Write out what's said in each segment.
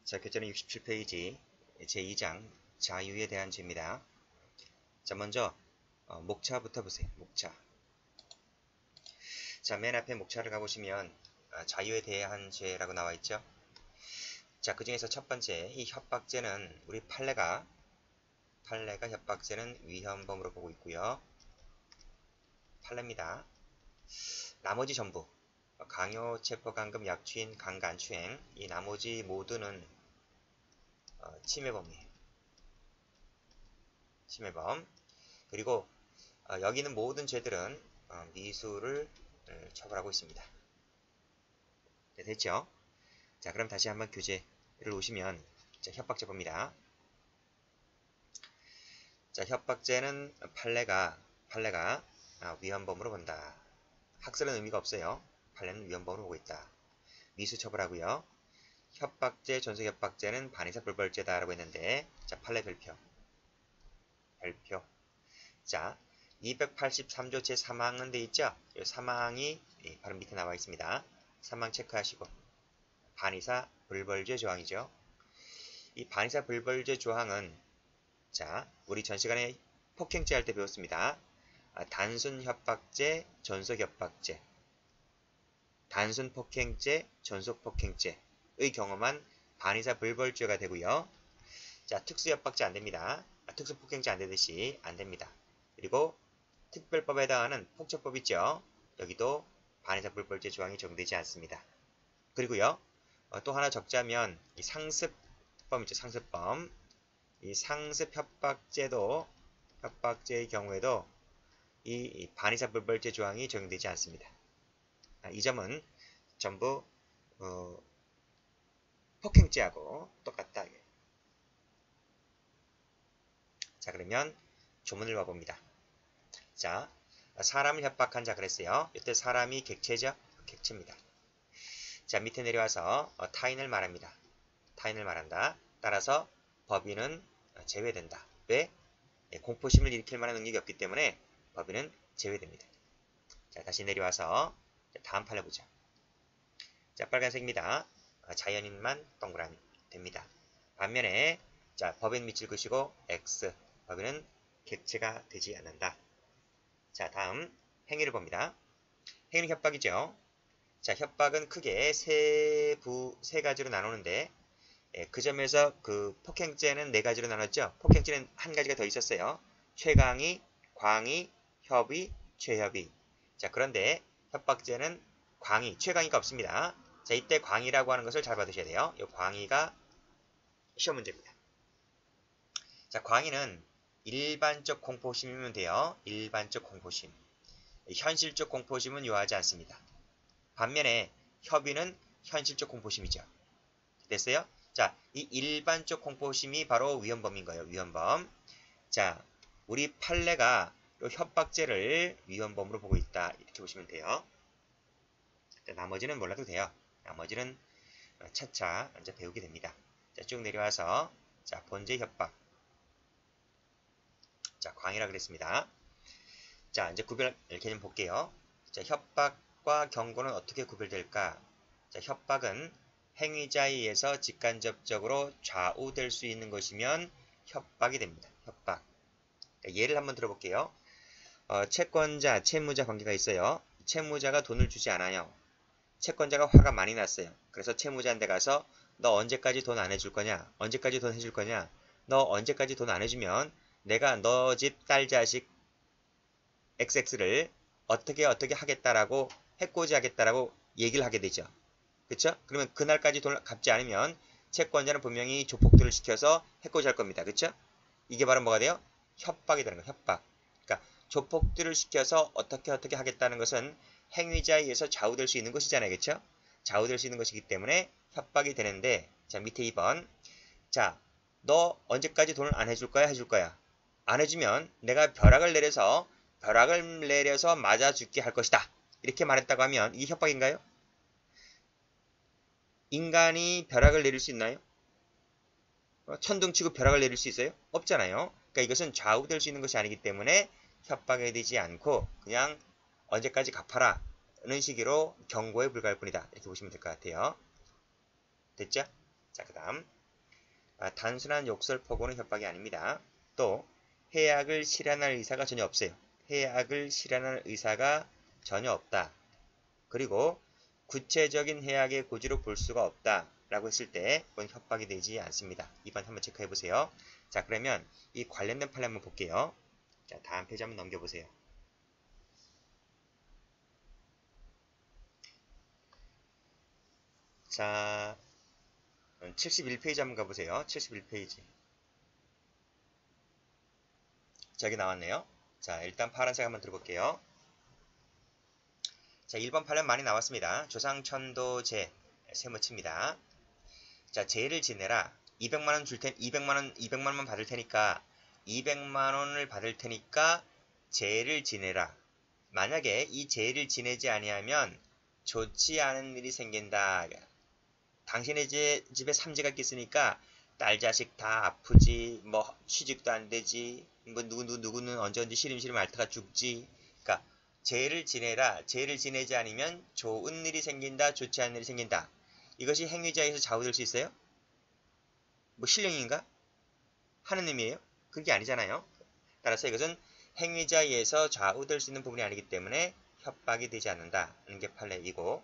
자, 교재는 67페이지 제2장 자유에 대한 죄입니다. 자, 먼저 목차부터 보세요. 목차. 자, 맨 앞에 목차를 가보시면 자유에 대한 죄라고 나와 있죠. 자, 그 중에서 첫 번째 이 협박죄는 우리 판례가 협박죄는 위헌범으로 보고 있고요. 판례입니다. 나머지 전부 강요, 체포, 감금, 약추인, 강간추행 이 나머지 모두는 침해범이에요. 침해범. 그리고 여기 있는 모든 죄들은 미수를 처벌하고 있습니다. 네, 됐죠? 자, 그럼 다시 한번 교재를 오시면 자, 협박죄법입니다. 자, 협박죄는 판례가 위헌범으로 본다. 학설은 의미가 없어요. 판례는 위헌범으로 보고 있다. 미수 처벌하고요. 협박죄, 존속협박죄는 반의사 불벌죄다라고 했는데 자, 판례 별표. 자, 283조 제3항은 돼 있죠? 이 사망이 바로 밑에 나와 있습니다. 사망 체크하시고 반의사 불벌죄 조항이죠. 이 반의사 불벌죄 조항은 자, 우리 전 시간에 폭행죄 할 때 배웠습니다. 단순 협박죄, 존속 협박죄, 단순 폭행죄, 존속 폭행죄의 경우만 반의사 불벌죄가 되고요. 자, 특수 협박죄 안 됩니다. 특수 폭행죄 안 되듯이 안 됩니다. 그리고 특별법에 해당하는 폭처법 있죠. 여기도 반의사 불벌죄 조항이 적용되지 않습니다. 그리고요, 또 하나 적자면 이 상습범 있죠. 상습범. 이 상습 협박죄도 협박죄의 경우에도 이 반의사 불벌죄 조항이 적용되지 않습니다. 이 점은 전부 폭행죄하고 똑같다. 자, 그러면 조문을 봐봅니다. 자, 사람을 협박한 자 그랬어요. 이때 사람이 객체죠? 객체입니다. 자, 밑에 내려와서 타인을 말합니다. 타인을 말한다. 따라서 법인은 제외된다. 왜? 공포심을 일으킬 만한 능력이 없기 때문에 법인은 제외됩니다. 자, 다시 내려와서 다음 판을 보자. 자, 빨간색입니다. 자연인만 동그라미 됩니다. 반면에 자, 법인 밑줄 그시고 X. 법인은 객체가 되지 않는다. 자, 다음 행위를 봅니다. 행위는 협박이죠. 자, 협박은 크게 세 가지로 나누는데 그 점에서 그 폭행죄는 네 가지로 나눴죠. 폭행죄는 한 가지가 더 있었어요. 최강의, 광의, 협의, 최협의. 자, 그런데 협박죄는 광의, 최강의가 없습니다. 자, 이때 광의라고 하는 것을 잘 받으셔야 돼요. 이 광의가 시험 문제입니다. 자, 광의는 일반적 공포심이면 돼요. 일반적 공포심. 현실적 공포심은 요하지 않습니다. 반면에 협의는 현실적 공포심이죠. 됐어요? 자, 이 일반적 공포심이 바로 위헌범인 거예요. 위헌범. 자, 우리 판례가 협박죄를 위헌범으로 보고 있다. 이렇게 보시면 돼요. 자, 나머지는 몰라도 돼요. 나머지는 차차 이제 배우게 됩니다. 자, 쭉 내려와서 자, 본죄 협박. 자, 광이라 그랬습니다. 자, 이제 구별 이렇게 좀 볼게요. 자, 협박과 경고는 어떻게 구별될까? 자, 협박은 행위자에 의해서 직간접적으로 좌우될 수 있는 것이면 협박이 됩니다. 협박. 자, 예를 한번 들어볼게요. 채권자, 채무자 관계가 있어요. 채무자가 돈을 주지 않아요. 채권자가 화가 많이 났어요. 그래서 채무자한테 가서 너 언제까지 돈 안 해줄 거냐? 언제까지 돈 해줄 거냐? 너 언제까지 돈 안 해주면 내가 너 집 딸 자식 XX를 어떻게 하겠다라고 해코지 하겠다라고 얘기를 하게 되죠. 그쵸? 그러면 그날까지 돈을 갚지 않으면 채권자는 분명히 조폭들을 시켜서 해코지 할 겁니다. 그쵸? 이게 바로 뭐가 돼요? 협박이 되는 거예요. 협박. 그러니까 조폭들을 시켜서 어떻게 하겠다는 것은 행위자에 의해서 좌우될 수 있는 것이잖아요. 그쵸? 좌우될 수 있는 것이기 때문에 협박이 되는데 자, 밑에 2번. 자, 너 언제까지 돈을 안 해줄 거야? 해줄 거야. 안 해주면 내가 벼락을 내려서 맞아 죽게 할 것이다. 이렇게 말했다고 하면 이게 협박인가요? 인간이 벼락을 내릴 수 있나요? 천둥치고 벼락을 내릴 수 있어요? 없잖아요. 그러니까 이것은 좌우될 수 있는 것이 아니기 때문에 협박이 되지 않고 그냥 언제까지 갚아라 는 식으로 경고에 불과할 뿐이다. 이렇게 보시면 될 것 같아요. 됐죠? 자, 그 다음 단순한 욕설포고는 협박이 아닙니다. 또 해약을 실현할 의사가 전혀 없어요. 해약을 실현할 의사가 전혀 없다. 그리고 구체적인 해약의 고지로 볼 수가 없다 라고 했을 때 그건 협박이 되지 않습니다. 2번 한번 체크해 보세요. 자, 그러면 이 관련된 판례 한번 볼게요. 자, 다음 페이지 한번 넘겨보세요. 자, 71페이지 한번 가보세요. 71페이지. 자, 여기 나왔네요. 자, 일단 파란색 한번 들어볼게요. 자, 1번 판례 많이 나왔습니다. 조상천도제 세무치입니다. 자, 제를 지내라. 200만원 줄 테니 200만원 받을 테니까 200만원을 받을 테니까 제를 지내라. 만약에 이 제를 지내지 아니하면 좋지 않은 일이 생긴다. 당신의 집에 삼재가 있으니까 딸 자식 다 아프지, 뭐 취직도 안 되지, 뭐 누구는 언제 시름시름 앓다가 죽지. 그러니까 죄를 지내라. 죄를 지내지 않으면 좋은 일이 생긴다, 좋지 않은 일이 생긴다. 이것이 행위자에서 좌우될 수 있어요? 뭐 신령인가? 하는 의미예요? 그게 아니잖아요. 따라서 이것은 행위자에서 좌우될 수 있는 부분이 아니기 때문에 협박이 되지 않는다는 게 판례이고,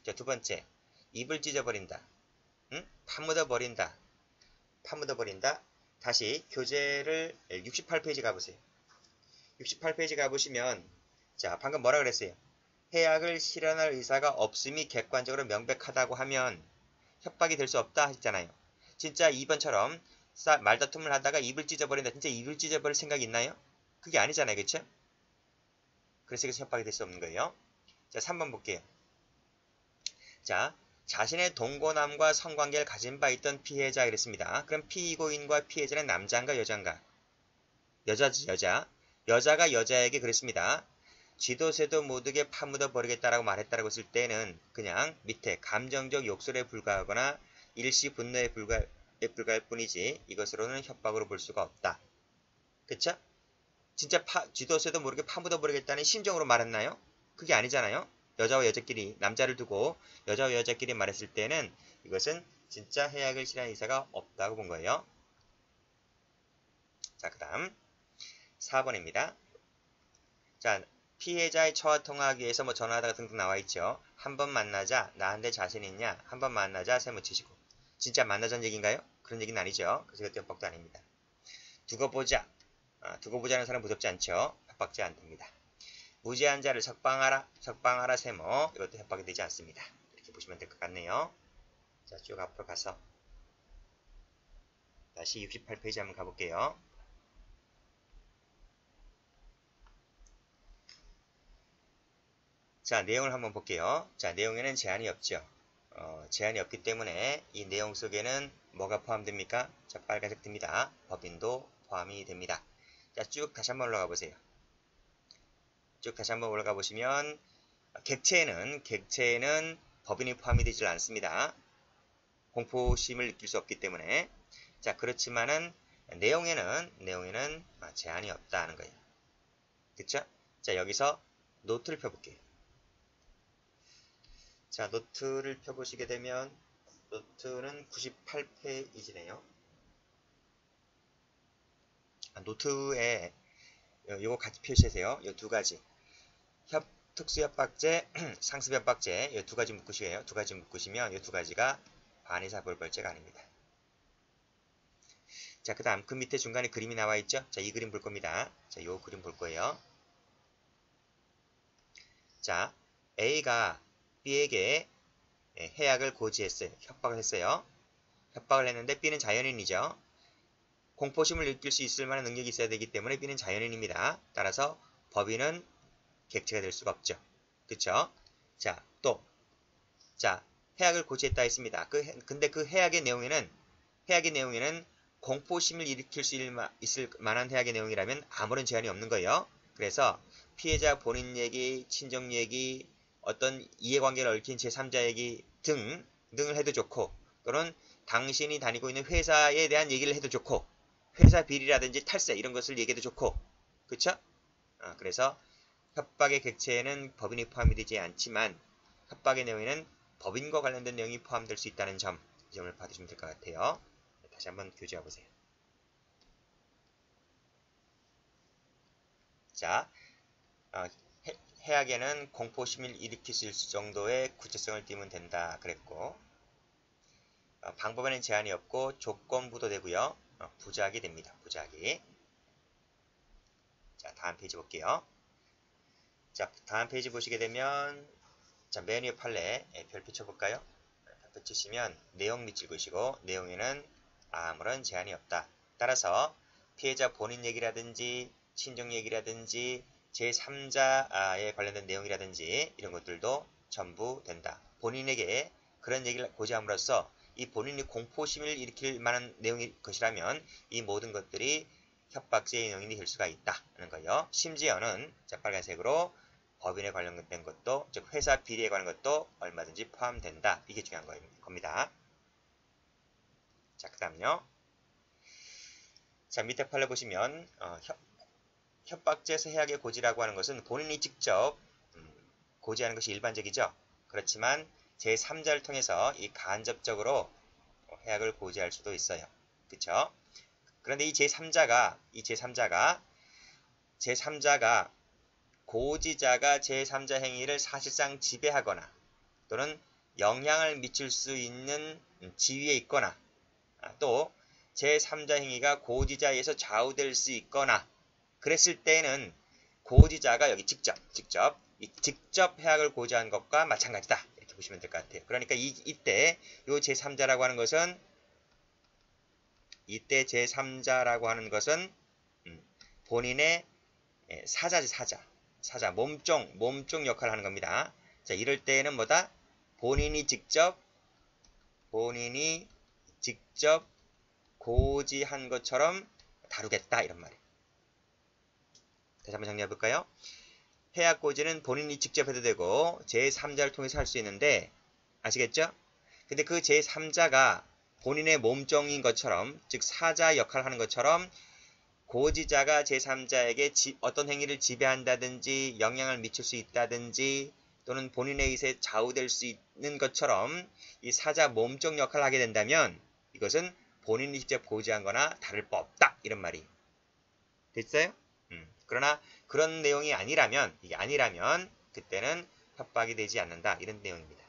자, 두 번째, 입을 찢어버린다. 응? 파묻어버린다. 파묻어버린다. 다시 교재를 68페이지 가보세요. 68페이지 가보시면 자, 방금 뭐라 그랬어요? 해약을 실현할 의사가 없음이 객관적으로 명백하다고 하면 협박이 될 수 없다 했잖아요. 진짜 2번처럼 말다툼을 하다가 입을 찢어버린다. 진짜 입을 찢어버릴 생각이 있나요? 그게 아니잖아요. 그쵸? 그래서 이것은 협박이 될 수 없는 거예요. 자, 3번 볼게요. 자, 자신의 동거남과 성관계를 가진 바 있던 피해자 이랬습니다. 그럼 피고인과 피해자는 남자인가 여자인가? 여자지, 여자. 여자가 여자에게 그랬습니다. 쥐도새도 모두게 파묻어 버리겠다라고 말했다라고 했을 때는 그냥 밑에 감정적 욕설에 불과하거나 일시 분노에 불과할 뿐이지 이것으로는 협박으로 볼 수가 없다. 그쵸? 진짜 쥐도새도 모르게 파묻어 버리겠다는 심정으로 말했나요? 그게 아니잖아요. 여자와 여자끼리 남자를 두고 여자와 여자끼리 말했을 때는 이것은 진짜 해약을 실현한 의사가 없다고 본 거예요. 자, 그 다음 4번입니다. 자, 피해자의 처와 통화하기 위해서 뭐 전화하다가 등등 나와있죠. 한 번 만나자. 나한테 자신 있냐? 한 번 만나자. 세무치시고. 진짜 만나자는 얘기인가요? 그런 얘기는 아니죠. 그래서 이것도 협박도 아닙니다. 두고 보자. 두고 보자는 사람 무섭지 않죠. 협박지 않습니다. 무죄한 자를 석방하라. 석방하라 세모. 이것도 협박이 되지 않습니다. 이렇게 보시면 될 것 같네요. 자, 쭉 앞으로 가서 다시 68페이지 한번 가볼게요. 자, 내용을 한번 볼게요. 자, 내용에는 제한이 없죠. 제한이 없기 때문에 이 내용 속에는 뭐가 포함됩니까? 자, 빨간색 듭니다. 법인도 포함이 됩니다. 자, 쭉 다시 한번 올라가 보세요. 쭉 다시 한번 올라가 보시면 객체에는 법인이 포함이 되질 않습니다. 공포심을 느낄 수 없기 때문에. 자, 그렇지만은 내용에는 제한이 없다는 거예요. 그쵸? 자, 여기서 노트를 펴볼게요. 자, 노트를 펴보시게 되면 노트는 98페이지네요. 노트에 요거 같이 표시하세요. 요 두 가지. 특수협박죄, 상습협박죄 요 두 가지 묶으시게요. 두 가지 묶으시면 요 두 가지가 반의사벌벌죄가 아닙니다. 자, 그 다음 그 밑에 중간에 그림이 나와 있죠? 자, 이 그림 볼 겁니다. 자, 요 그림 볼 거예요. 자, A가 B에게 해약을 고지했어요. 협박을 했어요. 협박을 했는데 B는 자연인이죠. 공포심을 느낄 수 있을 만한 능력이 있어야 되기 때문에 B는 자연인입니다. 따라서 법인은 객체가 될 수가 없죠. 그쵸? 자, 또, 자, 해약을 고지했다 했습니다. 근데 그 해약의 내용에는 공포심을 일으킬 수 있을 만한 해약의 내용이라면 아무런 제한이 없는 거예요. 그래서 피해자 본인 얘기, 친정 얘기, 어떤 이해관계를 얽힌 제3자 얘기 등을 해도 좋고, 또는 당신이 다니고 있는 회사에 대한 얘기를 해도 좋고, 회사 비리라든지 탈세 이런 것을 얘기해도 좋고, 그쵸? 그래서 협박의 객체에는 법인이 포함이 되지 않지만 협박의 내용에는 법인과 관련된 내용이 포함될 수 있다는 점, 이 점을 봐주시면 될 것 같아요. 다시 한번 교재해 보세요. 자, 해악에는 공포심을 일으킬 수 있을 정도의 구체성을 띠면 된다 그랬고, 방법에는 제한이 없고 조건부도 되고요. 부작이 됩니다. 부작이. 자, 다음 페이지 볼게요. 자, 다음 페이지 보시게 되면, 자, 맨 위에 판례 별표 쳐볼까요? 별표 치시면 내용 밑줄 그으시고, 내용에는 아무런 제한이 없다. 따라서 피해자 본인 얘기라든지 친족 얘기라든지 제3자에 관련된 내용이라든지 이런 것들도 전부 된다. 본인에게 그런 얘기를 고지함으로써 이 본인이 공포심을 일으킬 만한 내용일 것이라면 이 모든 것들이 협박죄의 내용이 될 수가 있다는 거예요. 심지어는 자, 빨간색으로 법인에 관련된 것도, 즉 회사 비리에 관한 것도 얼마든지 포함된다. 이게 중요한 겁니다. 자, 그 다음요. 자, 밑에 판례 보시면 협박죄에서 해악의 고지라고 하는 것은 본인이 직접 고지하는 것이 일반적이죠. 그렇지만 제3자를 통해서 이 간접적으로 해악을 고지할 수도 있어요. 그쵸? 그런데 이 제3자가 고지자가 제3자 행위를 사실상 지배하거나 또는 영향을 미칠 수 있는 지위에 있거나 또 제3자 행위가 고지자에서 좌우될 수 있거나 그랬을 때는 고지자가 여기 직접 해악을 고지한 것과 마찬가지다. 이렇게 보시면 될 것 같아요. 그러니까 이때 요 제3자라고 하는 것은 본인의 사자지, 사자, 몸종 역할을 하는 겁니다. 자, 이럴 때는 뭐다? 본인이 직접 고지한 것처럼 다루겠다. 이런 말이에요. 다시 한번 정리해 볼까요? 해악 고지는 본인이 직접 해도 되고 제3자를 통해서 할 수 있는데 아시겠죠? 근데 그 제3자가 본인의 몸종인 것처럼 즉 사자 역할을 하는 것처럼 고지자가 제3자에게 어떤 행위를 지배한다든지 영향을 미칠 수 있다든지 또는 본인의 의사에 좌우될 수 있는 것처럼 이 사자 몸종 역할을 하게 된다면 이것은 본인이 직접 고지한 거나 다를 바 없다. 이런 말이 됐어요? 그러나 그런 내용이 아니라면 그때는 협박이 되지 않는다. 이런 내용입니다.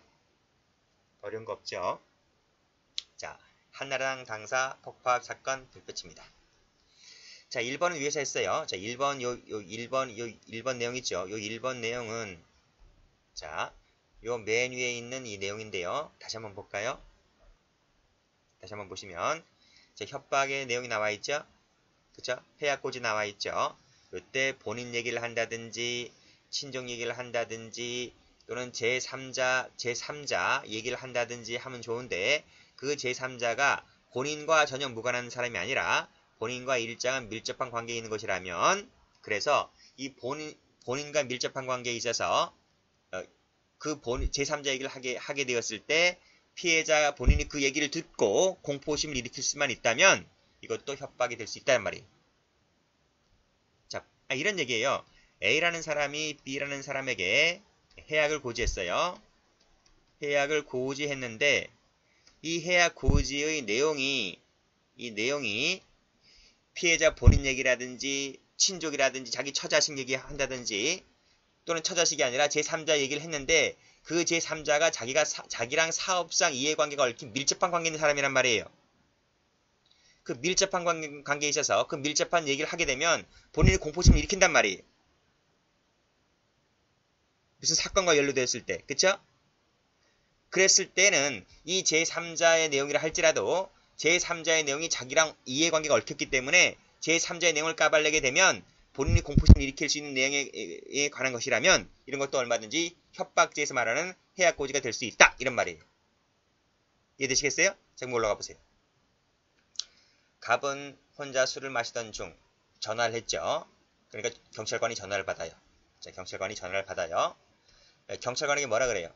어려운 거 없죠? 자, 한나라당 당사 폭파학 사건 불볕입니다. 자, 1번은 위에서 했어요. 자, 1번 내용 있죠? 요 1번 내용은 자, 요 맨 위에 있는 이 내용인데요. 다시 한번 볼까요? 다시 한번 보시면 자, 협박의 내용이 나와 있죠? 그쵸? 해악고지 나와 있죠? 이때 본인 얘기를 한다든지 친족 얘기를 한다든지 또는 제3자 얘기를 한다든지 하면 좋은데 그 제3자가 본인과 전혀 무관한 사람이 아니라 본인과 일정한 밀접한 관계에 있는 것이라면 그래서 이 본인과 밀접한 관계에 있어서 그 제3자 얘기를 하게 되었을 때 피해자 본인이 그 얘기를 듣고 공포심을 일으킬 수만 있다면 이것도 협박이 될 수 있다는 말이에요. 자, 이런 얘기예요. A라는 사람이 B라는 사람에게 해악을 고지했어요. 해악을 고지했는데 이 해악 고지의 내용이 피해자 본인 얘기라든지 친족이라든지 자기 처자식 얘기한다든지 또는 처자식이 아니라 제3자 얘기를 했는데 그 제3자가 자기랑 사업상 이해관계가 얽힌 밀접한 관계 있는 사람이란 말이에요. 그 밀접한 관계에 있어서 그 밀접한 얘기를 하게 되면 본인이 공포심을 일으킨단 말이에요. 무슨 사건과 연루되었을 때. 그쵸? 그랬을 때는 이 제3자의 내용이라 할지라도 제3자의 내용이 자기랑 이해관계가 얽혔기 때문에 제3자의 내용을 까발리게 되면 본인이 공포심을 일으킬 수 있는 내용에 관한 것이라면 이런 것도 얼마든지 협박죄에서 말하는 해악고지가 될 수 있다. 이런 말이에요. 이해되시겠어요? 지금 올라가 보세요. 갑은 혼자 술을 마시던 중 전화를 했죠. 그러니까 경찰관이 전화를 받아요. 자, 경찰관이 전화를 받아요. 경찰관에게 뭐라 그래요?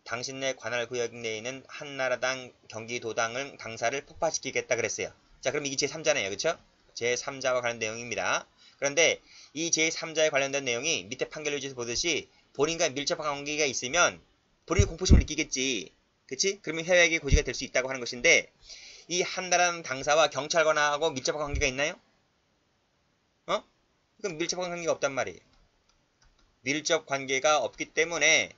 당신네 관할구역 내에 있는 한나라당 경기도당을 당사를 폭파시키겠다 그랬어요. 자, 그럼 이게 제3자네요. 그쵸? 제3자와 관련된 내용입니다. 그런데 이 제3자에 관련된 내용이 밑에 판결 유지에서 보듯이 본인과 밀접한 관계가 있으면 본인이 공포심을 느끼겠지. 그치? 그러면 해외계 고지가 될 수 있다고 하는 것인데 이 한나라는 당사와 경찰관하고 밀접한 관계가 있나요? 어? 이건 밀접한 관계가 없단 말이에요. 밀접 관계가 없기 때문에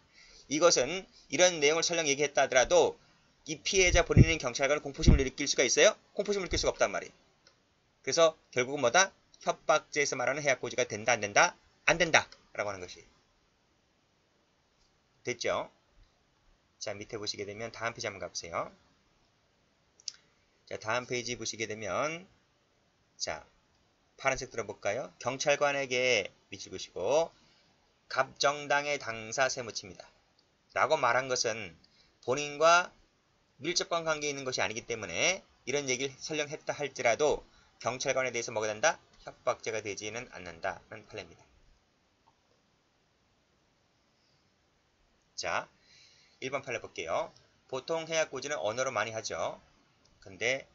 이것은 이런 내용을 설령 얘기했다 하더라도 이 피해자 본인인 경찰관은 공포심을 느낄 수가 있어요? 공포심을 느낄 수가 없단 말이에요. 그래서 결국은 뭐다? 협박죄에서 말하는 해약고지가 된다 안 된다? 안 된다 라고 하는 것이 됐죠? 자, 밑에 보시게 되면 다음 페이지 한번 가보세요. 자, 다음 페이지 보시게 되면 자, 파란색 들어볼까요? 경찰관에게 밑줄 그시고 갑정당의 당사 세무치입니다. 라고 말한 것은 본인과 밀접한 관계에 있는 것이 아니기 때문에 이런 얘기를 설령 했다 할지라도 경찰관에 대해서 뭐가 된다? 협박죄가 되지는 않는다는 판례입니다. 자, 1번 판례 볼게요. 보통 해약고지는 언어로 많이 하죠. 근데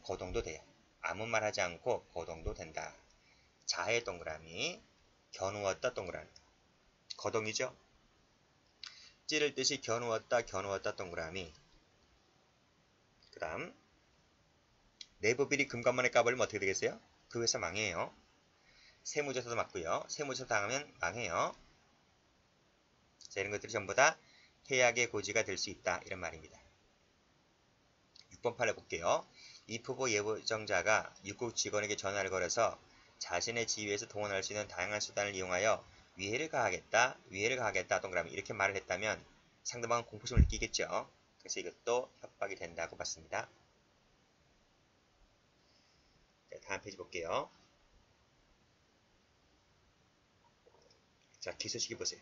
거동도 돼요. 아무 말 하지 않고 거동도 된다. 자해 동그라미, 겨누었다 동그라미. 거동이죠. 찌를 듯이 겨누었다 동그라미. 그 다음 내부비리 금감원에 까버리면 어떻게 되겠어요? 그 회사 망해요. 세무조사도 맞고요. 세무조사 당하면 망해요. 자, 이런 것들이 전부 다 해약의 고지가 될 수 있다. 이런 말입니다. 6번 판례 볼게요. 입후보 예보정자가 육국 직원에게 전화를 걸어서 자신의 지위에서 동원할 수 있는 다양한 수단을 이용하여 위해를 가하겠다 동그라미 이렇게 말을 했다면 상대방은 공포심을 느끼겠죠. 그래서 이것도 협박이 된다고 봤습니다. 자, 다음 페이지 볼게요. 자, 기소시기 보세요.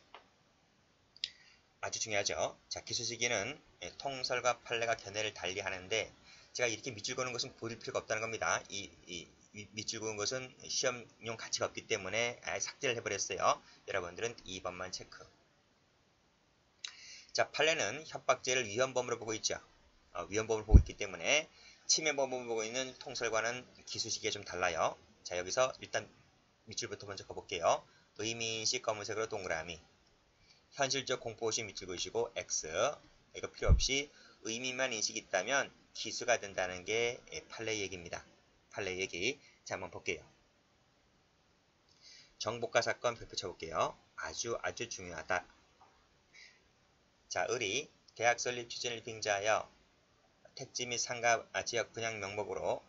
아주 중요하죠. 자, 기소시기는 통설과 판례가 견해를 달리 하는데 제가 이렇게 밑줄 그는 것은 보일 필요가 없다는 겁니다. 이 밑줄 그은 것은 시험용 가치가 없기 때문에 삭제를 해버렸어요. 여러분들은 2번만 체크. 자, 판례는 협박죄를 위헌범으로 보고 있죠. 위헌범으로 보고 있기 때문에 침해범으로 보고 있는 통설과는 기소시기가 좀 달라요. 자, 여기서 일단 밑줄부터 먼저 가볼게요. 의미인식 검은색으로 동그라미. 현실적 공포심 밑줄 그으시고 X. 이거 필요 없이 의미만 인식이 있다면 기수가 된다는 게 판례 얘기입니다. 판례 얘기. 자, 한번 볼게요. 정보가 사건 별표 쳐볼게요. 아주 중요하다. 자, 을이 대학 설립 추진을 빙자하여 택지 및 상가 지역 분양 명목으로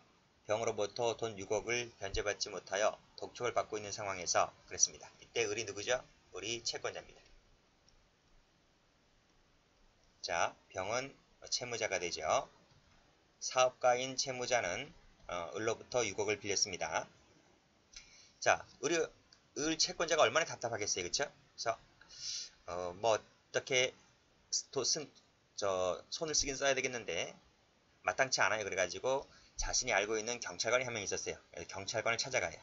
병으로부터 돈 6억을 변제받지 못하여 독촉을 받고 있는 상황에서 그랬습니다. 이때 을이 누구죠? 을이 채권자입니다. 자, 병은 채무자가 되죠. 사업가인 채무자는 을로부터 6억을 빌렸습니다. 자, 을 채권자가 얼마나 답답하겠어요, 그쵸? 그래서 뭐 어떻게 손을 쓰긴 써야 되겠는데 마땅치 않아요. 그래가지고 자신이 알고 있는 경찰관이 한 명 있었어요. 경찰관을 찾아가요.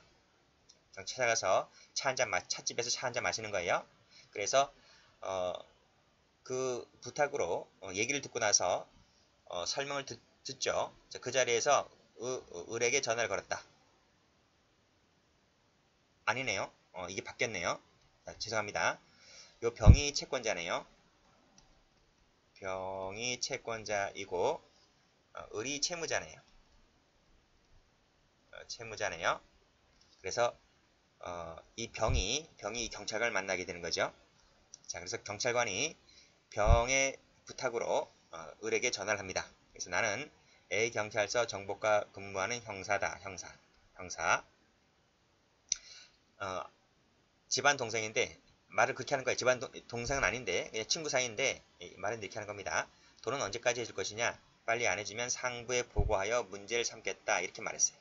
찾아가서 찻집에서 차 한 잔 마시는 거예요. 그래서 그 부탁으로 얘기를 듣고 나서 설명을 듣죠. 그 자리에서 을에게 전화를 걸었다. 아니네요. 이게 바뀌었네요. 자, 죄송합니다. 요 병이 채권자네요. 병이 채권자이고 을이 채무자네요. 채무자네요. 그래서 이 병이 경찰관을 만나게 되는 거죠. 자, 그래서 경찰관이 병의 부탁으로 을에게 전화를 합니다. 그래서 나는 A경찰서 정보과 근무하는 형사다. 형사. 집안 동생인데 말을 그렇게 하는 거예요. 집안 동생은 아닌데 그냥 친구 사이인데 말은 이렇게 하는 겁니다. 돈은 언제까지 해줄 것이냐? 빨리 안 해주면 상부에 보고하여 문제를 삼겠다. 이렇게 말했어요.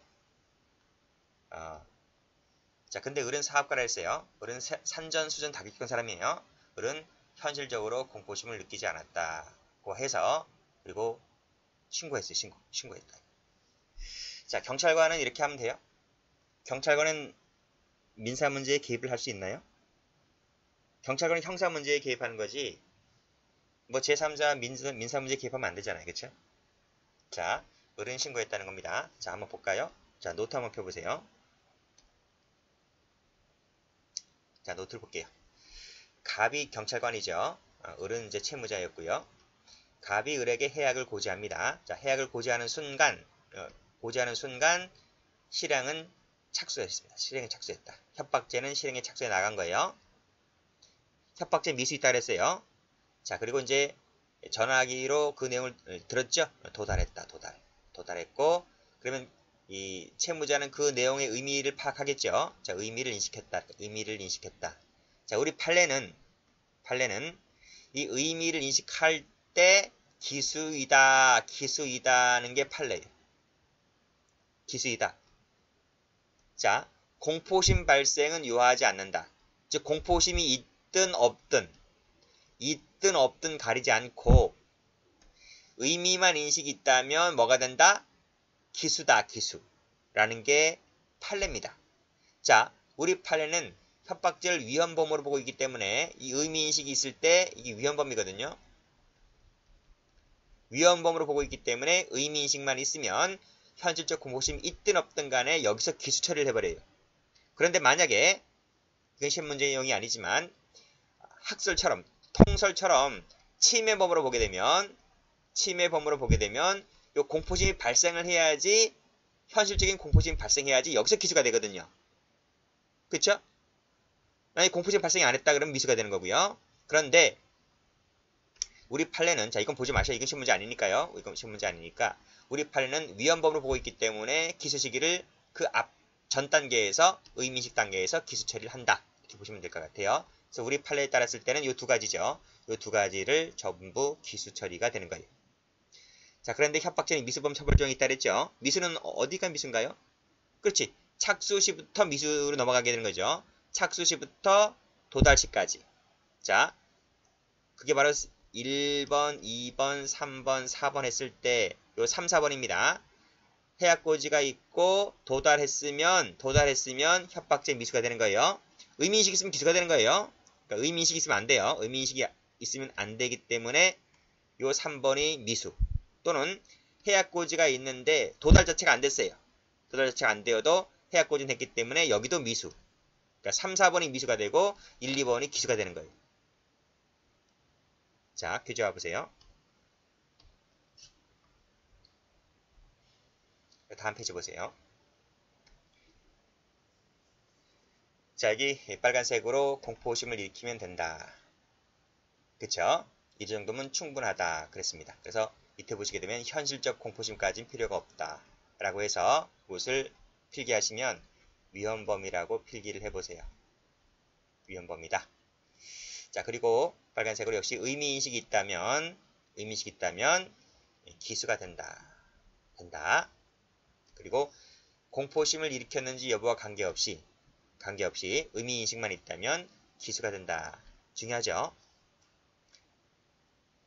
자, 근데 을은 사업가라 했어요. 을은 산전수전 다 겪은 사람이에요. 을은 현실적으로 공포심을 느끼지 않았다고 해서 그리고 신고했어요. 신고했다. 자, 경찰관은 이렇게 하면 돼요. 경찰관은 민사 문제에 개입을 할 수 있나요? 경찰관은 형사 문제에 개입하는 거지 뭐 제3자 민사 문제에 개입하면 안 되잖아요. 그쵸? 자, 을은 신고했다는 겁니다. 자, 한번 볼까요? 자, 노트 한번 펴보세요. 자, 노트를 볼게요. 갑이 경찰관이죠. 을은 이제 채무자였고요. 갑이 을에게 해약을 고지합니다. 자, 해약을 고지하는 순간, 실행은 착수했습니다. 실행에 착수했다. 협박죄는 실행에 착수해 나간 거예요. 협박죄 미수 있다 그랬어요. 자, 그리고 이제 전화기로 그 내용을 들었죠? 도달했고, 그러면 이 채무자는 그 내용의 의미를 파악하겠죠? 자, 의미를 인식했다. 자, 우리 판례는 이 의미를 인식할 때 기수이다는 게 판례예요. 기수이다. 자, 공포심 발생은 요하지 않는다. 즉, 공포심이 있든 없든 가리지 않고 의미만 인식이 있다면 뭐가 된다? 기수다, 기수라는 게 판례입니다. 자, 우리 판례는 협박죄를 위헌범으로 보고 있기 때문에 이 의미인식이 있을 때 이게 위헌범이거든요. 위헌범으로 보고 있기 때문에 의미인식만 있으면 현실적 공포심이 있든 없든 간에 여기서 기수 처리를 해버려요. 그런데 만약에 이건 신문제 내용이 아니지만 학설처럼 통설처럼 침해범으로 보게 되면 요 공포심이 발생을 해야지 현실적인 공포심이 발생해야지 여기서 기수가 되거든요. 그쵸? 만약에 공포심 발생이 안 했다 그러면 미수가 되는 거고요. 그런데 우리 판례는 자 이건 보지 마셔. 이건 신문제 아니니까요. 이건 신문제 아니니까 우리 판례는 위헌범으로 보고 있기 때문에 기수 시기를 그 앞 전 단계에서 의미인식 단계에서 기수 처리를 한다. 이렇게 보시면 될 것 같아요. 그래서 우리 판례에 따랐을 때는 이 두 가지죠. 이 두 가지를 전부 기수 처리가 되는 거예요. 자, 그런데 협박죄는 미수범 처벌조항이 있다 그랬죠. 미수는 어디가 미수인가요? 그렇지. 착수시부터 미수로 넘어가게 되는 거죠. 착수시부터 도달시까지. 자, 그게 바로 1번, 2번, 3번, 4번 했을 때 요 3, 4번입니다. 해약고지가 있고 도달했으면 협박죄 미수가 되는 거예요. 의미인식이 있으면 기수가 되는 거예요. 그러니까 의미인식이 있으면 안 돼요. 의미인식이 있으면 안 되기 때문에 요 3번이 미수. 또는 해약고지가 있는데 도달 자체가 안 됐어요. 도달 자체가 안 되어도 해약고지는 됐기 때문에 여기도 미수. 그러니까 3, 4번이 미수가 되고 1, 2번이 기수가 되는 거예요. 자, 교재 와보세요. 다음 페이지 보세요. 자, 여기 빨간색으로 공포심을 일으키면 된다. 그쵸? 이 정도면 충분하다 그랬습니다. 그래서 밑에 보시게 되면 현실적 공포심까지는 필요가 없다 라고 해서 그것을 필기하시면 위헌범이라고 필기를 해보세요. 위헌범이다. 자, 그리고 빨간색으로 역시 의미인식이 있다면 기수가 된다. 그리고 공포심을 일으켰는지 여부와 관계없이 의미인식만 있다면 기수가 된다. 중요하죠?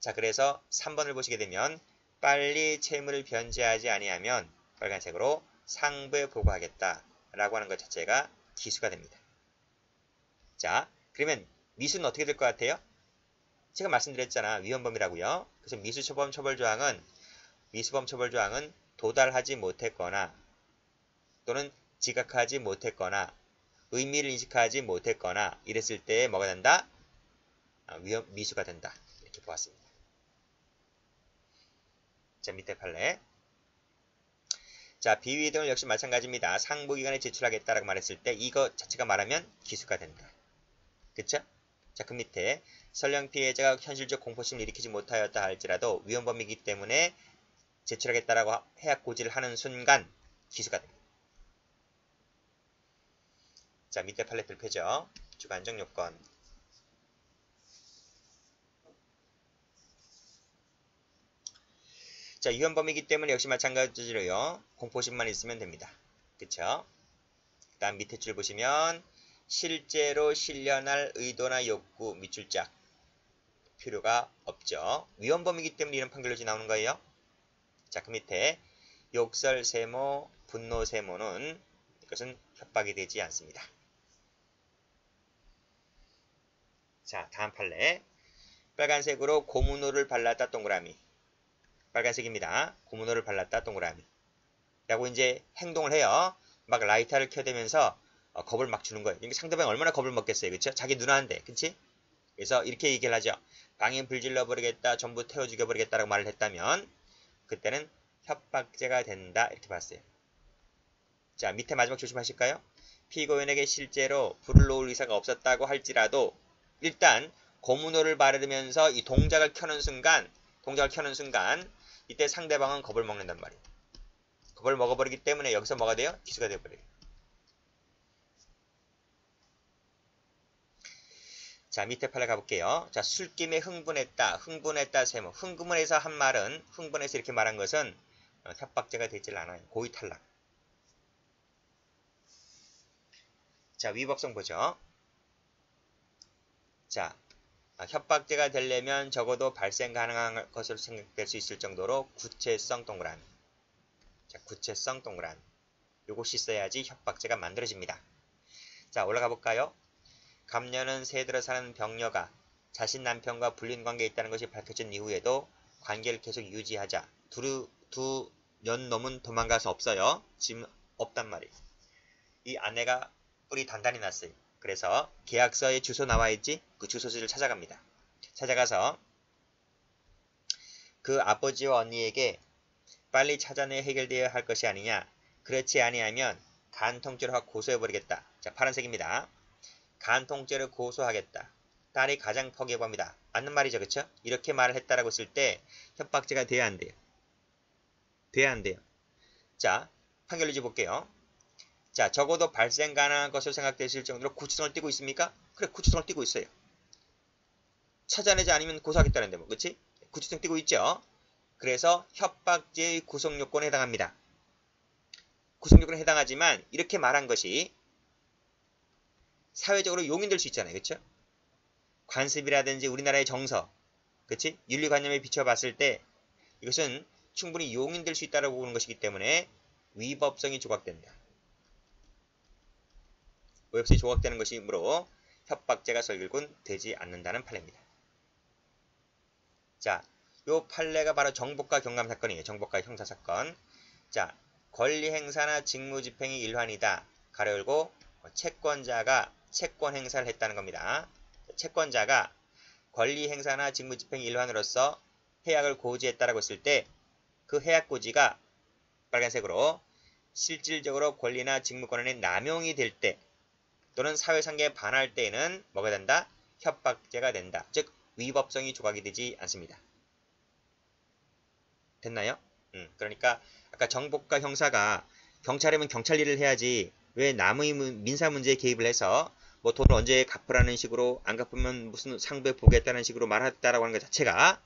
자, 그래서 3번을 보시게 되면 빨리 채무를 변제하지 아니하면 빨간색으로 상부에 보고하겠다 라고 하는 것 자체가 기수가 됩니다. 자, 그러면 미수는 어떻게 될 것 같아요? 제가 말씀드렸잖아. 위헌범이라고요. 그래서 미수범 처벌조항은 도달하지 못했거나 또는 지각하지 못했거나 의미를 인식하지 못했거나 이랬을 때 뭐가 된다? 미수가 된다. 이렇게 보았습니다. 자, 밑에 판례. 자, 비위 등을 역시 마찬가지입니다. 상부기관에 제출하겠다라고 말했을 때 이거 자체가 말하면 기수가 된다. 그쵸? 자, 그 밑에 설령 피해자가 현실적 공포심을 일으키지 못하였다 할지라도 위헌범이기 때문에 제출하겠다라고 해약고지를 하는 순간 기수가 됩니다. 자, 밑에 판례들 펴죠. 주관적 요건. 자, 위헌범이기 때문에 역시 마찬가지로요. 공포심만 있으면 됩니다. 그쵸? 그 다음 밑에 줄 보시면 실제로 실현할 의도나 욕구 밑줄짝 필요가 없죠. 위헌범이기 때문에 이런 판결로지 나오는 거예요. 자, 그 밑에 욕설 세모, 분노 세모는 이것은 협박이 되지 않습니다. 자, 다음 판례. 빨간색으로 고문호를 발랐다 동그라미. 빨간색입니다. 고문호를 발랐다 동그라미. 라고 이제 행동을 해요. 막 라이터를 켜대면서 겁을 막 주는 거예요. 이게 상대방이 얼마나 겁을 먹겠어요. 그쵸? 자기 누나인데. 그치? 그래서 이렇게 얘기를 하죠. 방에 불질러 버리겠다, 전부 태워 죽여 버리겠다라고 말을 했다면 그때는 협박죄가 된다 이렇게 봤어요. 자, 밑에 마지막 조심하실까요? 피고인에게 실제로 불을 놓을 의사가 없었다고 할지라도 일단 고문호를 바르면서 이 동작을 켜는 순간 이때 상대방은 겁을 먹는단 말이에요. 겁을 먹어버리기 때문에 여기서 뭐가 돼요? 기수가 되어버려요. 자, 밑에 판을 가볼게요. 자, 술김에 흥분했다 세모. 흥분해서 한 말은, 흥분해서 이렇게 말한 것은 협박죄가 되질 않아요. 고의 탈락. 자, 위법성 보죠. 자, 협박죄가 되려면 적어도 발생 가능한 것으로 생각될 수 있을 정도로 구체성 동그라미. 자, 구체성 동그라미. 요것이 있어야지 협박죄가 만들어집니다. 자, 올라가 볼까요? 감녀는 새들어 사는 병녀가 자신 남편과 불륜 관계에 있다는 것이 밝혀진 이후에도 관계를 계속 유지하자 두 년놈은 도망갈 수 없어요. 지금 없단 말이에요. 이 아내가 뿔이 단단히 났어요. 그래서 계약서에 주소 나와있지? 그 주소지를 찾아갑니다. 찾아가서 그 아버지와 언니에게 빨리 찾아내 해결되어야 할 것이 아니냐. 그렇지 아니하면 간통죄로 고소해버리겠다. 자, 파란색입니다. 간통죄를 고소하겠다. 딸이 가장 포기해봅니다. 맞는 말이죠. 그쵸? 이렇게 말을 했다라고 했을 때 협박죄가 돼야 안 돼요. 돼야 안 돼요. 자, 판결 유지 볼게요. 자, 적어도 발생 가능한 것으로 생각되실 정도로 구체성을 띠고 있습니까? 그래, 구체성을 띠고 있어요. 찾아내지 않으면 고소하겠다는데 뭐, 그치? 구체성 띠고 있죠? 그래서 협박죄의 구성요건에 해당합니다. 구성요건에 해당하지만 이렇게 말한 것이 사회적으로 용인될 수 있잖아요. 그쵸? 관습이라든지 우리나라의 정서, 그치? 윤리관념에 비춰봤을 때 이것은 충분히 용인될 수 있다고 보는 것이기 때문에 위법성이 조각된다. 위법성이 조각되는 것이므로 협박죄가 설결군 되지 않는다는 판례입니다. 자, 요 판례가 바로 정복과 경감 사건이에요. 정복과 형사사건. 자, 권리행사나 직무집행이 일환이다. 가로 열고 채권자가 채권 행사를 했다는 겁니다. 채권자가 권리 행사나 직무 집행의 일환으로서 해약을 고지했다라고 했을 때 그 해약 고지가 빨간색으로 실질적으로 권리나 직무권한의 남용이 될 때 또는 사회상계에 반할 때에는 뭐가 된다? 협박죄가 된다. 즉 위법성이 조각이 되지 않습니다. 됐나요? 그러니까 아까 정복과 형사가 경찰이면 경찰 일을 해야지 왜 남의 민사 문제에 개입을 해서 뭐 돈을 언제 갚으라는 식으로 안 갚으면 무슨 상부에 보겠다는 식으로 말했다라고 하는 것 자체가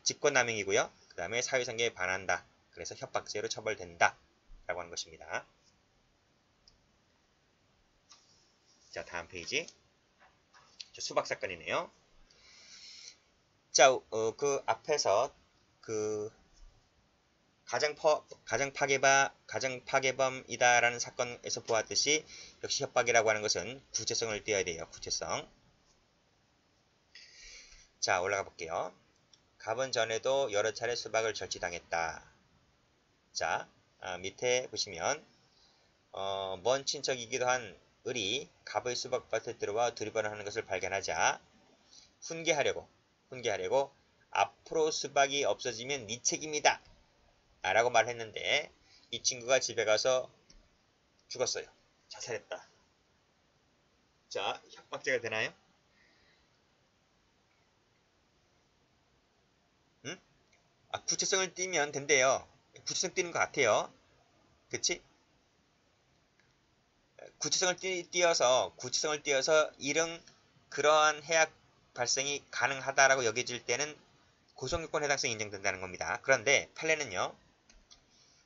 직권남용이고요. 그 다음에 사회상계에 반한다. 그래서 협박죄로 처벌된다. 라고 하는 것입니다. 자, 다음 페이지. 수박사건이네요. 자, 그 앞에서 그 가정 파괴범이다라는 사건에서 보았듯이 역시 협박이라고 하는 것은 구체성을 띄어야 돼요. 구체성. 자, 올라가 볼게요. 갑은 전에도 여러 차례 수박을 절취당했다. 자, 밑에 보시면 먼 친척이기도 한 을이 갑의 수박밭에 들어와 두리번을 하는 것을 발견하자 훈계하려고 앞으로 수박이 없어지면 네 책임이다 라고 말했는데 이 친구가 집에 가서 죽었어요. 자살했다. 자, 협박죄가 되나요? 응? 구체성을 띠면 된대요. 구체성 띠는 것 같아요. 그치? 구체성을 띄어서 이런 그러한 해약 발생이 가능하다라고 여겨질 때는 고성요건 해당성이 인정된다는 겁니다. 그런데 판례는요.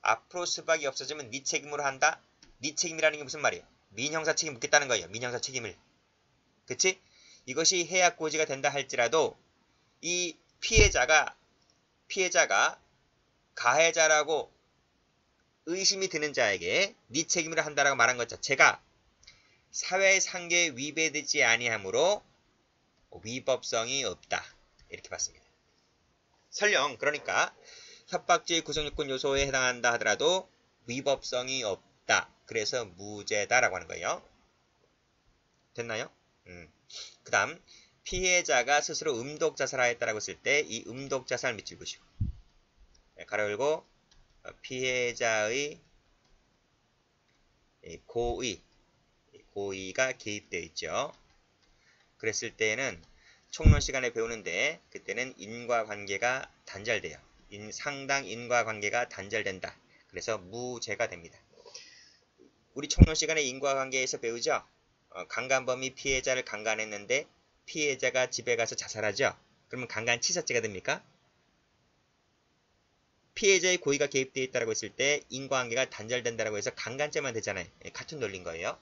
앞으로 수박이 없어지면 네 책임으로 한다? 네 책임이라는 게 무슨 말이에요? 민형사 책임 묻겠다는 거예요. 민형사 책임을. 그치? 이것이 해약 고지가 된다 할지라도 이 피해자가 가해자라고 의심이 드는 자에게 네 책임으로 한다라고 말한 것 자체가 사회상계에 위배되지 아니하므로 위법성이 없다. 이렇게 봤습니다. 설령 그러니까 협박죄의 구성요건 요소에 해당한다 하더라도 위법성이 없다. 그래서 무죄다라고 하는 거예요. 됐나요? 그 다음 피해자가 스스로 음독자살하였다라고 했을 때 이 음독자살 밑줄 그시고 가로 열고 피해자의 고의가 개입되어 있죠. 그랬을 때에는 총론 시간에 배우는데 그때는 인과관계가 단절돼요. 상당 인과관계가 단절된다. 그래서 무죄가 됩니다. 우리 총론 시간에 인과관계에서 배우죠. 강간범이 피해자를 강간했는데 피해자가 집에 가서 자살하죠. 그러면 강간치사죄가 됩니까? 피해자의 고의가 개입되어 있다고 했을 때 인과관계가 단절된다고 해서 강간죄만 되잖아요. 같은 논리인 거예요.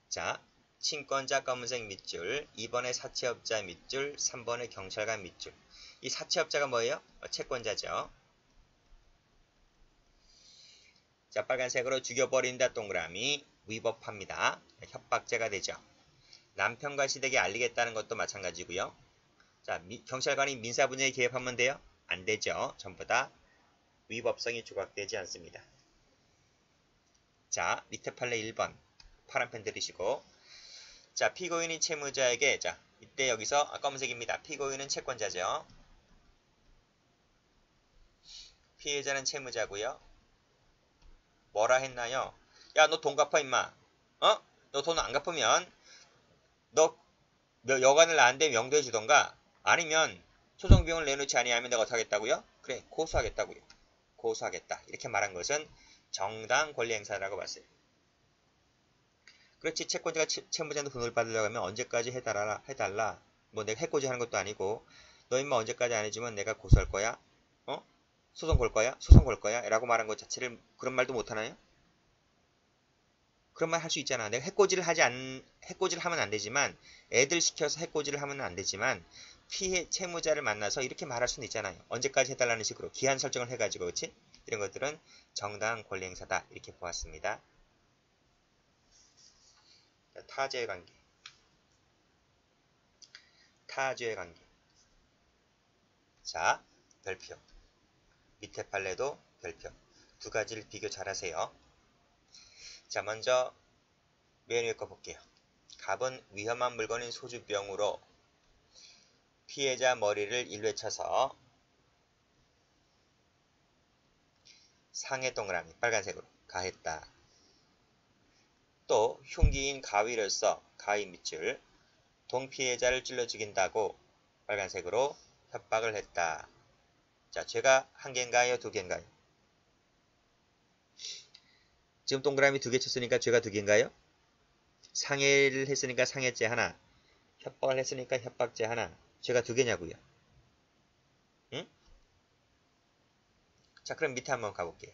자, 친권자 검은색 밑줄, 2번의 사채업자 밑줄, 3번의 경찰관 밑줄. 이 사채업자가 뭐예요? 채권자죠. 자, 빨간색으로 죽여버린다 동그라미, 위법합니다. 협박죄가 되죠. 남편과 시댁에 알리겠다는 것도 마찬가지고요. 자, 경찰관이 민사분야에 개입하면 돼요? 안 되죠. 전부 다 위법성이 조각되지 않습니다. 자, 밑에 판례 1번 파란펜 들이시고, 자, 피고인이 채무자에게, 자, 이때 여기서 검은색입니다. 피고인은 채권자죠. 피해자는 채무자고요. 뭐라 했나요? 야, 너 돈 갚아 임마. 너 돈 안 갚으면 너 여관을 나한테 명도해 주던가, 아니면 소송 비용을 내놓지 아니하면 내가 어떻게 하겠다고요? 그래, 고소하겠다고요. 고소하겠다. 이렇게 말한 것은 정당 권리 행사라고 봤어요. 그렇지, 채권자가 채무자한테 돈을 받으려고 하면 언제까지 해달라. 뭐 내가 해코지 하는 것도 아니고, 너 임마 언제까지 안 해주면 내가 고소할 거야? 소송 걸 거야? 소송 걸 거야? 라고 말한 것 자체를 그런 말도 못 하나요? 그런 말 할 수 있잖아. 내가 해코지를 하면 안 되지만, 애들 시켜서 해코지를 하면 안 되지만, 채무자를 만나서 이렇게 말할 수는 있잖아요. 언제까지 해달라는 식으로 기한 설정을 해가지고, 그렇지? 이런 것들은 정당한 권리 행사다. 이렇게 보았습니다. 타죄의 관계. 타죄의 관계. 자, 별표. 밑에 판례도 별표. 두 가지를 비교 잘하세요. 자, 먼저 맨 위에 거 볼게요. 갑은 위험한 물건인 소주병으로 피해자 머리를 일회 쳐서 상해 동그라미 빨간색으로 가했다. 또 흉기인 가위로서 가위 밑줄 동피해자를 찔러 죽인다고 빨간색으로 협박을 했다. 자, 죄가 한 개인가요? 두 개인가요? 지금 동그라미 두 개 쳤으니까 죄가 두 개인가요? 상해를 했으니까 상해죄 하나, 협박을 했으니까 협박죄 하나, 죄가 두 개냐고요? 응? 자, 그럼 밑에 한번 가볼게요.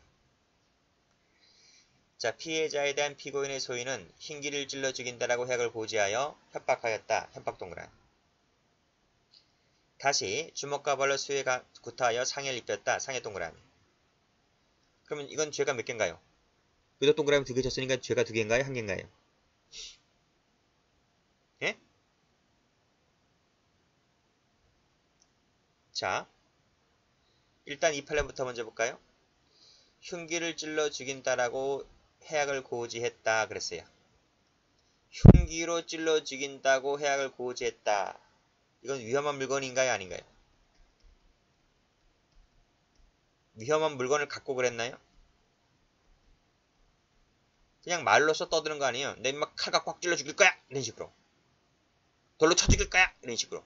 자, 피해자에 대한 피고인의 소인은 흰기를 찔러 죽인다라고 해악을 고지하여 협박하였다. 협박 동그라미. 다시 주먹과 발로 수에 구타하여 상해를 입혔다. 상해 동그라미. 그러면 이건 죄가 몇 개인가요? 여기다 동그라미 두 개 쳤으니까 죄가 두 개인가요? 한 개인가요? 예? 자, 일단 이 판례부터 먼저 볼까요? 흉기를 찔러 죽인다라고 해악을 고지했다 그랬어요. 흉기로 찔러 죽인다고 해악을 고지했다. 이건 위험한 물건인가요? 아닌가요? 위험한 물건을 갖고 그랬나요? 그냥 말로써 떠드는 거 아니에요. 내 막 칼 갖고 확 찔러 죽일 거야! 이런 식으로. 돌로 쳐 죽일 거야! 이런 식으로.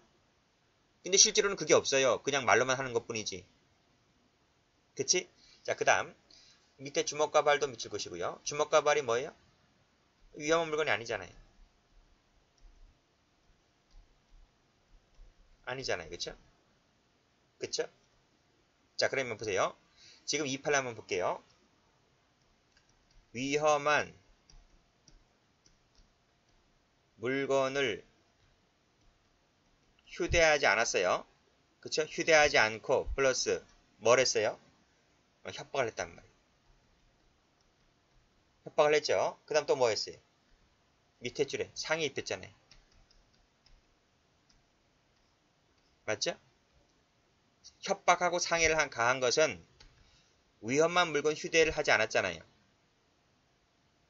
근데 실제로는 그게 없어요. 그냥 말로만 하는 것 뿐이지. 그치? 자, 그 다음 밑에 주먹과 발도 밑줄 그시고요. 주먹과 발이 뭐예요? 위험한 물건이 아니잖아요. 아니잖아요. 그쵸? 그쵸? 자, 그러면 보세요. 지금 이 판례 한번 볼게요. 위험한 물건을 휴대하지 않았어요. 그쵸? 휴대하지 않고 플러스 뭘 했어요? 협박을 했단 말이에요. 협박을 했죠. 그 다음 또 뭐 했어요? 밑에 줄에 상해 입혔잖아요. 맞죠? 협박하고 상해를 가한 것은 위험한 물건 휴대를 하지 않았잖아요.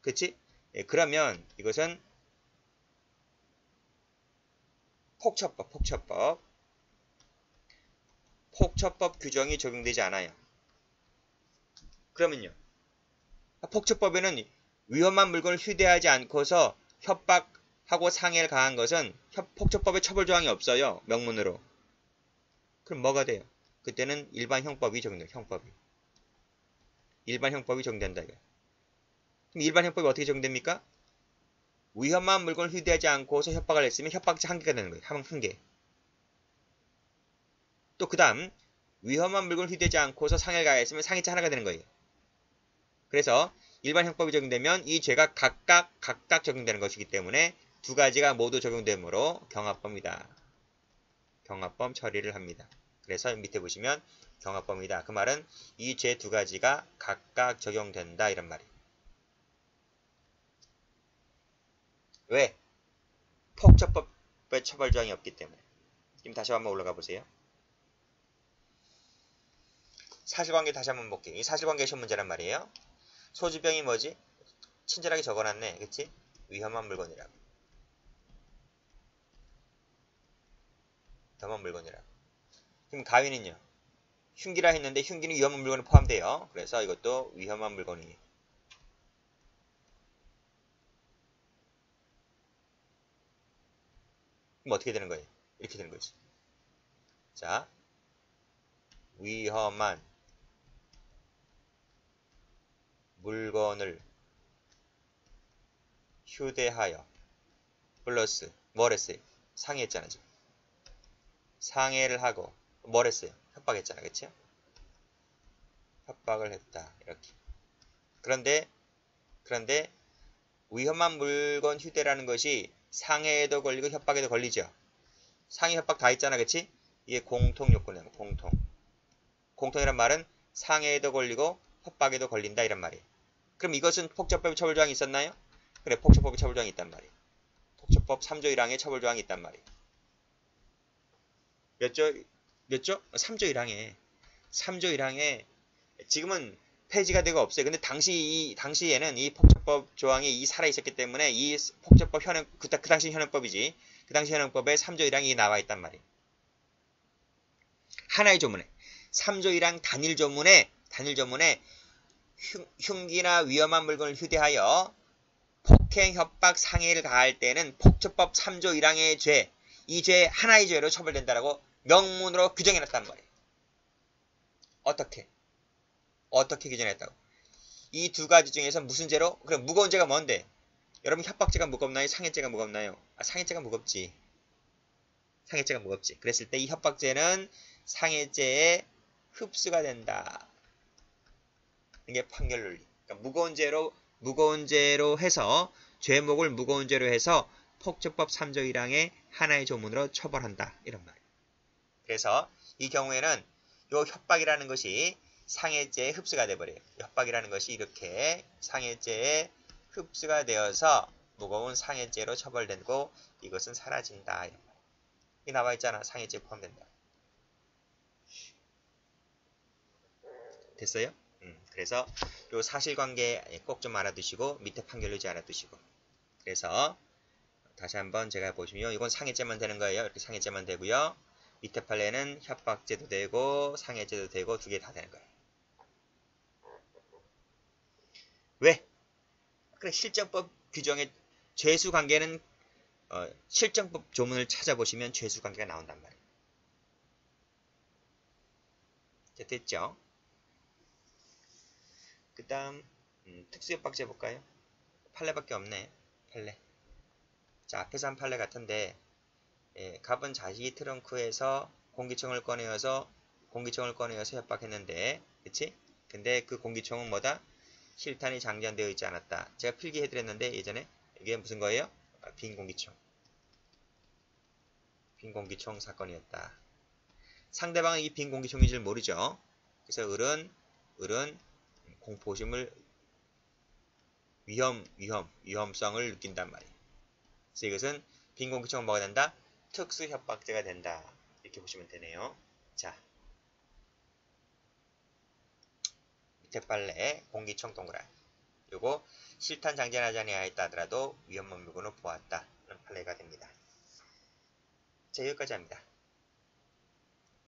그치? 예, 그러면 이것은 폭처법 규정이 적용되지 않아요. 그러면요. 폭처법에는 위험한 물건을 휴대하지 않고서 협박하고 상해를 가한 것은 폭처법에 처벌 조항이 없어요. 명문으로. 그럼 뭐가 돼요? 그때는 일반 형법이 적용돼요. 형법이. 일반 형법이 적용된다 이거예요. 그럼 일반 형법이 어떻게 적용됩니까? 위험한 물건을 휴대하지 않고서 협박을 했으면 협박자 한 개가 되는 거예요. 한 개. 또 그 다음 위험한 물건을 휴대하지 않고서 상해를 가했으면 상해자 하나가 되는 거예요. 그래서 일반 형법이 적용되면 이 죄가 각각 적용되는 것이기 때문에 두 가지가 모두 적용되므로 경합범이다. 경합범 처리를 합니다. 그래서 밑에 보시면 경합범이다. 그 말은 이 죄 두 가지가 각각 적용된다 이런 말이에요. 왜? 폭처법에 처벌 조항이 없기 때문에. 지금 다시 한번 올라가 보세요. 사실관계 다시 한번 볼게요. 이 사실관계 시험 문제란 말이에요. 소지병이 뭐지? 친절하게 적어놨네. 그치? 위험한 물건이라고. 위험한 물건이라고. 그럼 가위는요? 흉기라 했는데 흉기는 위험한 물건에 포함돼요. 그래서 이것도 위험한 물건이에요. 그럼 어떻게 되는 거예요? 이렇게 되는 거지. 자, 위험한 물건을 휴대하여 플러스 뭘 했어요? 상해했잖아 지금. 상해를 하고 뭘 했어요? 협박했잖아. 그치? 협박을 했다. 이렇게. 그런데 위험한 물건 휴대라는 것이 상해에도 걸리고 협박에도 걸리죠. 상해 협박 다 있잖아. 그치? 이게 공통 요건이야. 공통이란 말은 상해에도 걸리고 협박에도 걸린다 이란 말이에요. 그럼 이것은 폭처법의 처벌조항이 있었나요? 그래, 폭처법의 처벌조항이 있단 말이에요. 폭처법 3조 1항에 처벌조항이 있단 말이에요. 몇 조? 3조 1항에. 3조 1항에 지금은 폐지가 되고 없어요. 근데 당시에는 이 폭처법 조항이 이 살아 있었기 때문에 이 폭처법 현행, 그 당시 현행법이지. 그 당시 현행법에 3조 1항이 나와 있단 말이에요. 하나의 조문에. 3조 1항 단일 조문에 흉기나 위험한 물건을 휴대하여 폭행, 협박, 상해를 가할 때는 폭처법 3조 1항의 죄, 이 죄 하나의 죄로 처벌된다라고 명문으로 규정해놨단 말이에요. 어떻게 규정했다고? 이 두 가지 중에서 무슨 죄로? 그럼 무거운 죄가 뭔데? 여러분 협박죄가 무겁나요? 상해죄가 무겁나요? 상해죄가 무겁지. 상해죄가 무겁지. 그랬을 때 이 협박죄는 상해죄에 흡수가 된다. 이게 판결 논리. 그러니까 무거운 죄로 해서 죄목을 무거운 죄로 해서 폭처법 3조 1항의 하나의 조문으로 처벌한다. 이런 말이에요. 그래서 이 경우에는 이 협박이라는 것이 상해죄에 흡수가 돼버려요. 협박이라는 것이 이렇게 상해죄에 흡수가 되어서 무거운 상해죄로 처벌되고 이것은 사라진다. 이런 말이에요. 이 나와 있잖아. 상해죄에 포함된다. 됐어요? 그래서 요 사실관계 꼭 좀 알아두시고 밑에 판결유지 알아두시고 그래서 다시 한번 제가 보시면 이건 상해죄만 되는 거예요. 이렇게 상해죄만 되고요. 밑에 판례는 협박죄도 되고 상해죄도 되고 두 개 다 되는 거예요. 왜? 그래 실정법 규정의 죄수관계는 실정법 조문을 찾아보시면 죄수관계가 나온단 말이에요. 자, 됐죠? 그 다음 특수협박죄 볼까요? 판례밖에 없네. 판례. 자, 앞에서 한 판례 같은데 갑은 자식이 트렁크에서 공기총을 꺼내어서 협박했는데 그치? 근데 그 공기총은 뭐다? 실탄이 장전되어 있지 않았다. 제가 필기해드렸는데 예전에 이게 무슨 거예요? 빈 공기총 사건이었다. 상대방은 이 빈 공기총인 줄 모르죠. 그래서 을은 공포심을 위험성을 느낀단 말이에요. 그래서 이것은 빈 공기총은 뭐가 된다? 특수협박죄가 된다. 이렇게 보시면 되네요. 자, 밑에 판례 공기총 동그라미. 요거 실탄 장전하지 아니하였다 하더라도 위험한 물건을 보았다. 라는 판례가 됩니다. 자, 여기까지 합니다.